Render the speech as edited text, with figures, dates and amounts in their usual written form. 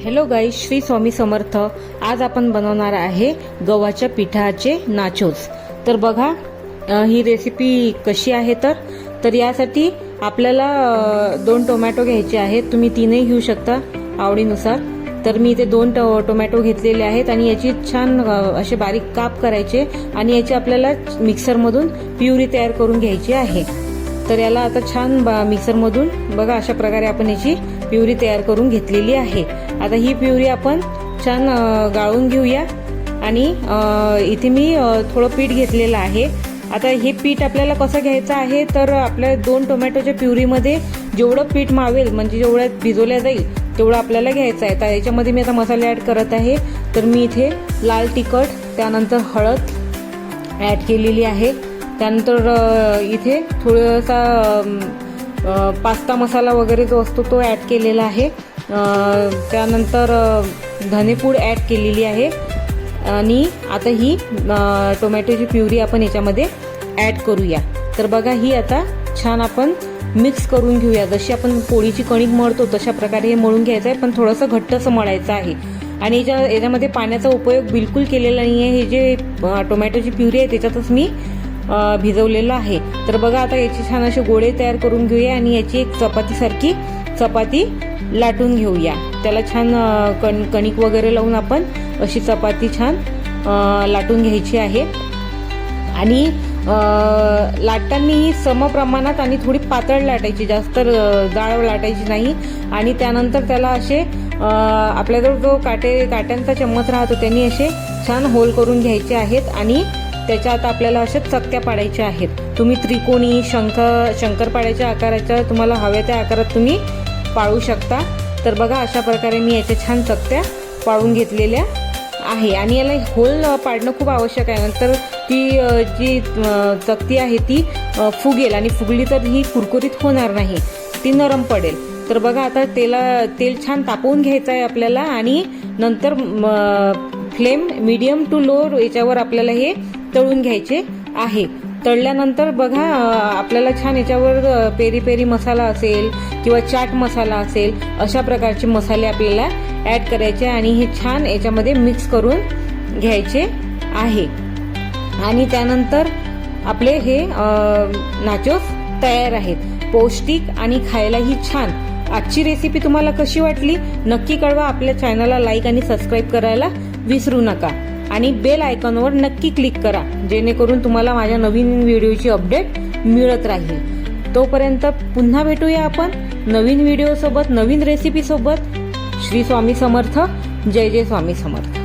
Hello guys, Shri Swami Samarth. आज आपण बनवणार आहे गव्हाच्या पिठाचे नाचोस। तर बघा ही रेसिपी कशी आहे। तर यासाठी आपल्याला 2 टोमॅटो घ्यायचे आहेत। तुम्ही 3ही घेऊ शकता आवडीनुसार। तर मी इथे 2 टोमॅटो घेतलेले आहेत आणि याची छान असे बारीक काप करायचे आणि याची आपल्याला मिक्सरमधून प्युरी तयार करून घ्यायची आहे। तर याला आता छान मिक्सरमधून बघा अशा प्रकारे आपण याची प्युरी तयार करून घेतलेली आहे। आता ही प्युरी आपण छान गाळून घेऊया आणि इथे मी थोडं पीठ घेतलेलं आहे। आता हे पीठ आपल्याला कसं घ्यायचं आहे, तर आपल्या 2 टोमॅटोच्या प्युरीमध्ये जेवढं पीठ मावेल म्हणजे जेवढ्यात भिजवल्या जाईल तेवढं आपल्याला घ्यायचं आहे। तर याच्यामध्ये मी आता मसाले ऍड करत आहे। तर मी इथे लाल तिखट, त्यानंतर हळद ऍड केलेली आहे। त्यानंतर इथे थोडासा पास्ता मसाला वगैरे जो असतो तो ऍड केलेला आहे। त्यानंतर धनेपूड ऍड केलेली आहे आणि आता ही टोमॅटोची प्युरी आपण याच्यामध्ये ऍड करूया। तर बघा ही आता छान आपण मिक्स करून घेऊया। जशी आपण पोळीची कणिक मळतो तशा प्रकारे हे मळून घ्यायचं आहे, पण थोडंसं घट्टसं मळायचं आहे। आणि याच्यामध्ये पाण्याचा उपयोग बिलकुल केलेला नाही आहे। हे जे टोमॅटोची प्युरी आहे त्याच्यातच मी भिजवलेलं आहे। तर बघा आता याचे छान असे गोळे तयार करून घेऊया आणि याची एक चपातीसारखी चपाती लाटून घेऊया। त्याला छान कणिक वगैरे लावून आपण अशी चपाती छान लाटून घ्यायची आहे। आणि लाटताना ही समप्रमाणात आणि थोडी पातळ लाटायची, जास्त जाड लाटायची नाही। आणि त्यानंतर त्याला असे आपल्याजवळ जो काट्यांचा चम्मच राहतो त्यांनी असे छान होल करून घ्यायचे आहेत आणि त्याच्या आता आपल्याला अशा चकत्या पाडायच्या आहेत। तुम्ही त्रिकोणी, शंकरपाड्याच्या आकाराच्या तुम्हाला हव्या त्या आकारात तुम्ही पाळू शकता। तर बघा अशा प्रकारे मी याच्या छान चकत्या पाळून घेतलेल्या आहे आणि याला होल पाडणं खूप आवश्यक आहे। नंतर ती जी चकती आहे ती फुगेल आणि फुगली तर ही कुरकुरीत होणार नाही, ती नरम पडेल। तर बघा आता तेल छान तापवून घ्यायचं आहे आपल्याला आणि नंतर फ्लेम मीडियम टू लो याच्यावर आपल्याला हे तळून घ्यायचे आहे। तळल्यानंतर बघा आपल्याला छान याच्यावर पेरी पेरी मसाला असेल किंवा चाट मसाला असेल अशा प्रकारचे मसाले आपल्याला ऍड करायचे आणि हे छान याच्यामध्ये मिक्स करून घ्यायचे आहे। आणि त्यानंतर आपले हे नाचोस तयार आहेत, पौष्टिक आणि खायलाही छान। आजची रेसिपी तुम्हाला कशी वाटली नक्की कळवा। आपल्या चॅनलला लाईक आणि सबस्क्राईब करायला विसरू नका आणि बेल आयकॉनवर नक्की क्लिक करा, जेणेकरून तुम्हाला माझ्या नवीन व्हिडिओची अपडेट मिळत राहील। तोपर्यंत पुन्हा भेटूया आपण नवीन व्हिडिओ सोबत, नवीन रेसिपी सोबत। श्री स्वामी समर्थ। जय जय स्वामी समर्थ।